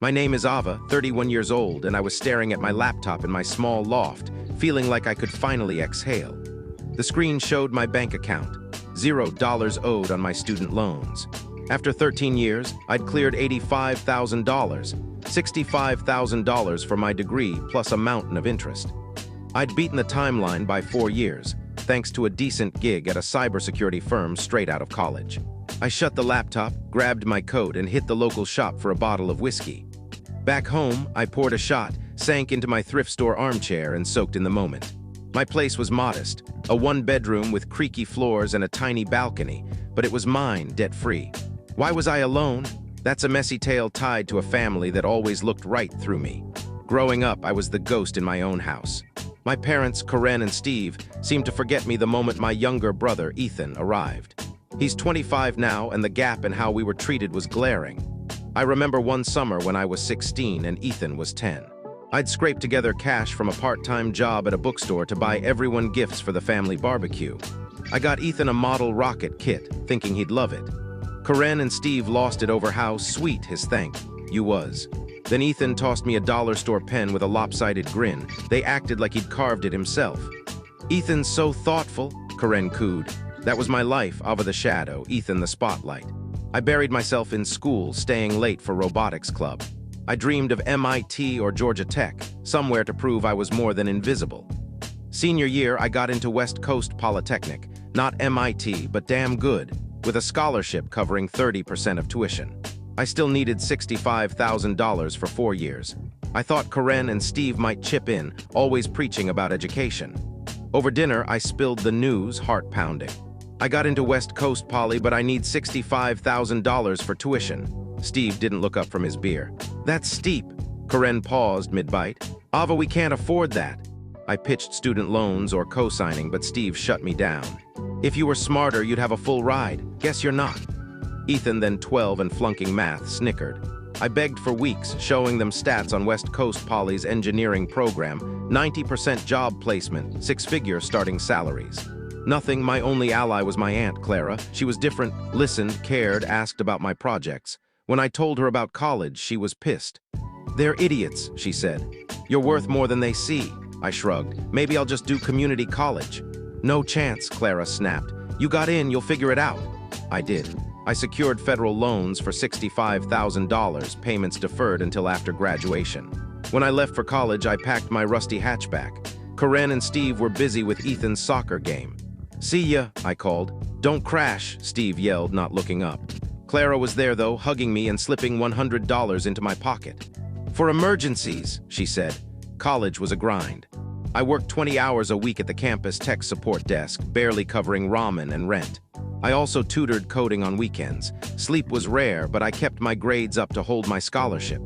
My name is Ava, 31 years old, and I was staring at my laptop in my small loft, feeling like I could finally exhale. The screen showed my bank account, $0 owed on my student loans. After 13 years, I'd cleared $85,000, $65,000 for my degree plus a mountain of interest. I'd beaten the timeline by 4 years, thanks to a decent gig at a cybersecurity firm straight out of college. I shut the laptop, grabbed my coat, and hit the local shop for a bottle of whiskey. Back home, I poured a shot, sank into my thrift store armchair, and soaked in the moment. My place was modest, a one-bedroom with creaky floors and a tiny balcony, but it was mine, debt-free. Why was I alone? That's a messy tale tied to a family that always looked right through me. Growing up, I was the ghost in my own house. My parents, Corinne and Steve, seemed to forget me the moment my younger brother, Ethan, arrived. He's 25 now, and the gap in how we were treated was glaring. I remember one summer when I was 16 and Ethan was 10. I'd scraped together cash from a part-time job at a bookstore to buy everyone gifts for the family barbecue. I got Ethan a model rocket kit, thinking he'd love it. Corinne and Steve lost it over how sweet his thank you was. Then Ethan tossed me a dollar store pen with a lopsided grin. They acted like he'd carved it himself. "Ethan's so thoughtful," Corinne cooed. That was my life, Ava the shadow, Ethan the spotlight. I buried myself in school, staying late for robotics club. I dreamed of MIT or Georgia Tech, somewhere to prove I was more than invisible. Senior year, I got into West Coast Polytechnic, not MIT, but damn good, with a scholarship covering 30% of tuition. I still needed $65,000 for 4 years. I thought Corinne and Steve might chip in, always preaching about education. Over dinner, I spilled the news, heart-pounding. I got into West Coast Poly, but I need $65,000 for tuition. Steve didn't look up from his beer. "That's steep." Corinne paused mid-bite. "Ava, we can't afford that." I pitched student loans or co-signing, but Steve shut me down. "If you were smarter, you'd have a full ride. Guess you're not." Ethan, then 12 and flunking math, snickered. I begged for weeks, showing them stats on West Coast Poly's engineering program, 90% job placement, 6-figure starting salaries. Nothing. My only ally was my aunt, Clara. She was different, listened, cared, asked about my projects. When I told her about college, she was pissed. "They're idiots," she said. "You're worth more than they see." I shrugged. "Maybe I'll just do community college." "No chance," Clara snapped. "You got in, you'll figure it out." I did. I secured federal loans for $65,000, payments deferred until after graduation. When I left for college, I packed my rusty hatchback. Corinne and Steve were busy with Ethan's soccer game. "See ya," I called. "Don't crash," Steve yelled, not looking up. Clara was there, though, hugging me and slipping $100 into my pocket. "For emergencies," she said. College was a grind. I worked 20 hours a week at the campus tech support desk, barely covering ramen and rent. I also tutored coding on weekends. Sleep was rare, but I kept my grades up to hold my scholarship.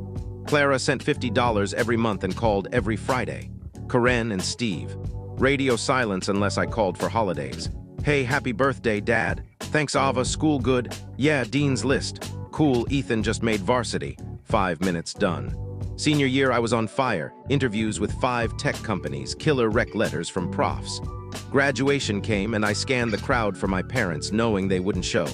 Clara sent $50 every month and called every Friday. Corinne and Steve. Radio silence unless I called for holidays. "Hey, happy birthday, Dad." "Thanks, Ava, school good?" "Yeah, Dean's List." "Cool, Ethan just made varsity." 5 minutes done. Senior year, I was on fire. Interviews with 5 tech companies, killer rec letters from profs. Graduation came and I scanned the crowd for my parents, knowing they wouldn't show.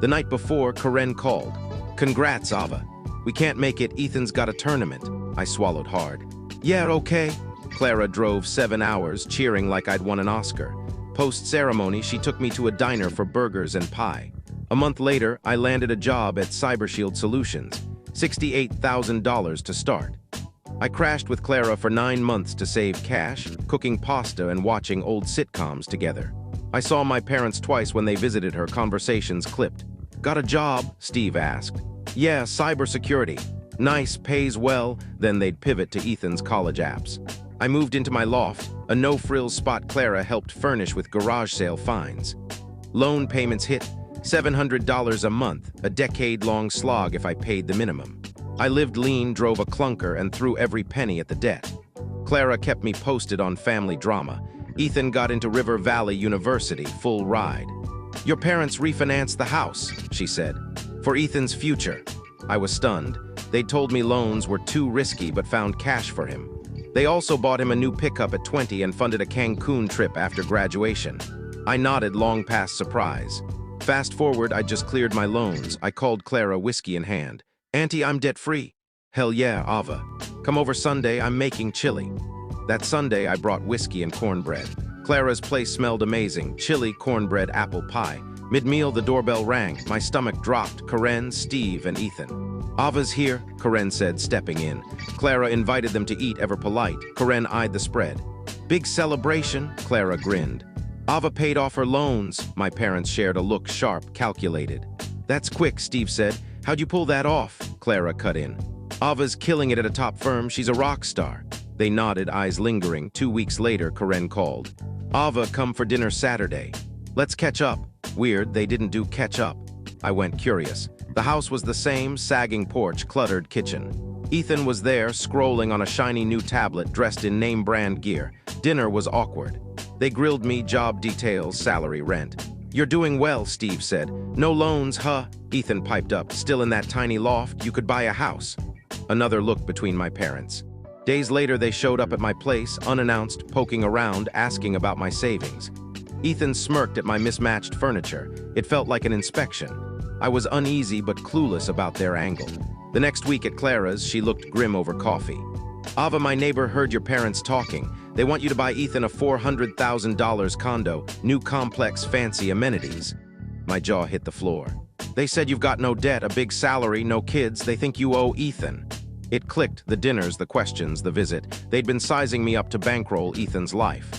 The night before, Corinne called. "Congrats, Ava. We can't make it, Ethan's got a tournament." I swallowed hard. "Yeah, okay." Clara drove 7 hours, cheering like I'd won an Oscar. Post-ceremony, she took me to a diner for burgers and pie. A month later, I landed a job at CyberShield Solutions, $68,000 to start. I crashed with Clara for 9 months to save cash, cooking pasta and watching old sitcoms together. I saw my parents twice when they visited her, conversations clipped. "Got a job?" Steve asked. "Yeah, cybersecurity." "Nice, pays well." Then they'd pivot to Ethan's college apps. I moved into my loft, a no-frills spot Clara helped furnish with garage sale finds. Loan payments hit, $700 a month, a decade-long slog if I paid the minimum. I lived lean, drove a clunker, and threw every penny at the debt. Clara kept me posted on family drama. Ethan got into River Valley University, full ride. "Your parents refinanced the house," she said, "for Ethan's future." I was stunned. They told me loans were too risky but found cash for him. They also bought him a new pickup at 20 and funded a Cancun trip after graduation. I nodded, long past surprise. Fast forward, I just cleared my loans. I called Clara, whiskey in hand. "Auntie, I'm debt-free." Hell yeah, Ava. Come over Sunday, I'm making chili. That Sunday, I brought whiskey and cornbread. Clara's place smelled amazing, chili, cornbread, apple pie. Mid-meal, the doorbell rang. My stomach dropped. Karen, Steve, and Ethan. Ava's here, Karen said, stepping in. Clara invited them to eat, ever polite. Karen eyed the spread. Big celebration, Clara grinned. Ava paid off her loans. My parents shared a look, sharp, calculated. That's quick, Steve said. How'd you pull that off? Clara cut in. Ava's killing it at a top firm. She's a rock star. They nodded, eyes lingering. 2 weeks later, Karen called. Ava, come for dinner Saturday. Let's catch up. Weird, they didn't do catch up. I went curious. The house was the same, sagging porch, cluttered kitchen. Ethan was there, scrolling on a shiny new tablet, dressed in name-brand gear. Dinner was awkward. They grilled me, job details, salary, rent. You're doing well, Steve said. No loans, huh? Ethan piped up. Still in that tiny loft, you could buy a house. Another look between my parents. Days later, they showed up at my place, unannounced, poking around, asking about my savings. Ethan smirked at my mismatched furniture. It felt like an inspection. I was uneasy but clueless about their angle. The next week at Clara's, she looked grim over coffee. Ava, my neighbor, heard your parents talking. They want you to buy Ethan a $400,000 condo, new complex, fancy amenities. My jaw hit the floor. They said you've got no debt, a big salary, no kids. They think you owe Ethan. It clicked, the dinners, the questions, the visit. They'd been sizing me up to bankroll Ethan's life.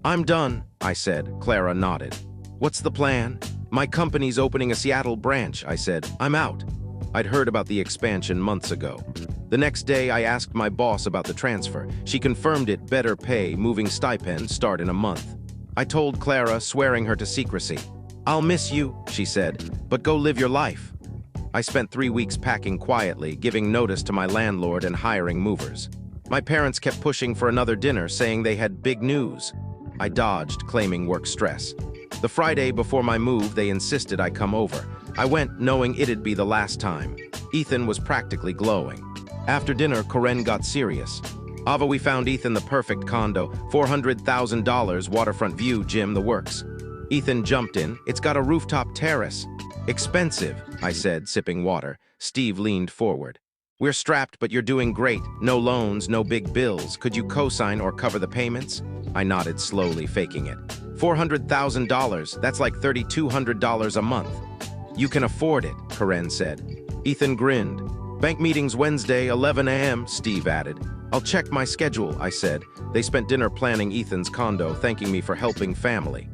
I'm done, I said. Clara nodded. What's the plan? My company's opening a Seattle branch, I said. I'm out. I'd heard about the expansion months ago. The next day, I asked my boss about the transfer. She confirmed it, better pay, moving stipend, start in a month. I told Clara, swearing her to secrecy. I'll miss you, she said, but go live your life. I spent 3 weeks packing quietly, giving notice to my landlord and hiring movers. My parents kept pushing for another dinner, saying they had big news. I dodged, claiming work stress. The Friday before my move, they insisted I come over. I went, knowing it'd be the last time. Ethan was practically glowing. After dinner, Karen got serious. Ava, we found Ethan the perfect condo, $400,000, waterfront view, gym, the works. Ethan jumped in. It's got a rooftop terrace. Expensive, I said, sipping water. Steve leaned forward. We're strapped, but you're doing great. No loans, no big bills. Could you co-sign or cover the payments? I nodded slowly, faking it. $400,000, that's like $3,200 a month. You can afford it, Karen said. Ethan grinned. Bank meetings Wednesday, 11 a.m., Steve added. I'll check my schedule, I said. They spent dinner planning Ethan's condo, thanking me for helping family.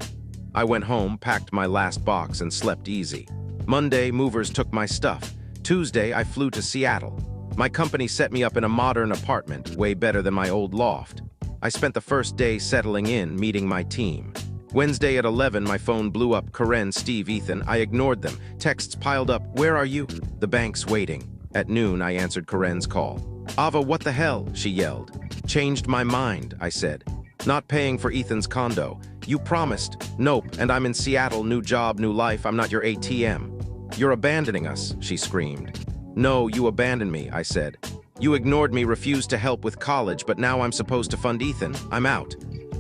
I went home, packed my last box, and slept easy. Monday, movers took my stuff. Tuesday, I flew to Seattle. My company set me up in a modern apartment, way better than my old loft. I spent the first day settling in, meeting my team. Wednesday at 11, my phone blew up. Karen, Steve, Ethan. I ignored them. Texts piled up. Where are you? The bank's waiting. At noon, I answered Karen's call. Ava, what the hell? She yelled. Changed my mind, I said. Not paying for Ethan's condo. You promised. Nope, and I'm in Seattle, new job, new life. I'm not your ATM. You're abandoning us, she screamed. No, you abandoned me, I said. You ignored me, refused to help with college, but now I'm supposed to fund Ethan. I'm out.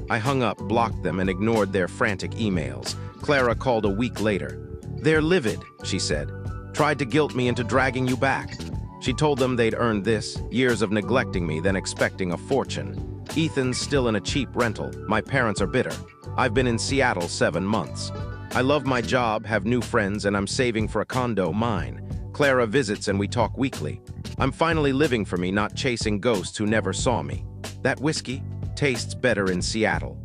I hung up, blocked them, and ignored their frantic emails. Clara called a week later. They're livid, she said. Tried to guilt me into dragging you back. She told them they'd earned this, years of neglecting me, then expecting a fortune. Ethan's still in a cheap rental. My parents are bitter. I've been in Seattle 7 months. I love my job, have new friends, and I'm saving for a condo, mine. Clara visits and we talk weekly. I'm finally living for me, not chasing ghosts who never saw me. That whiskey tastes better in Seattle.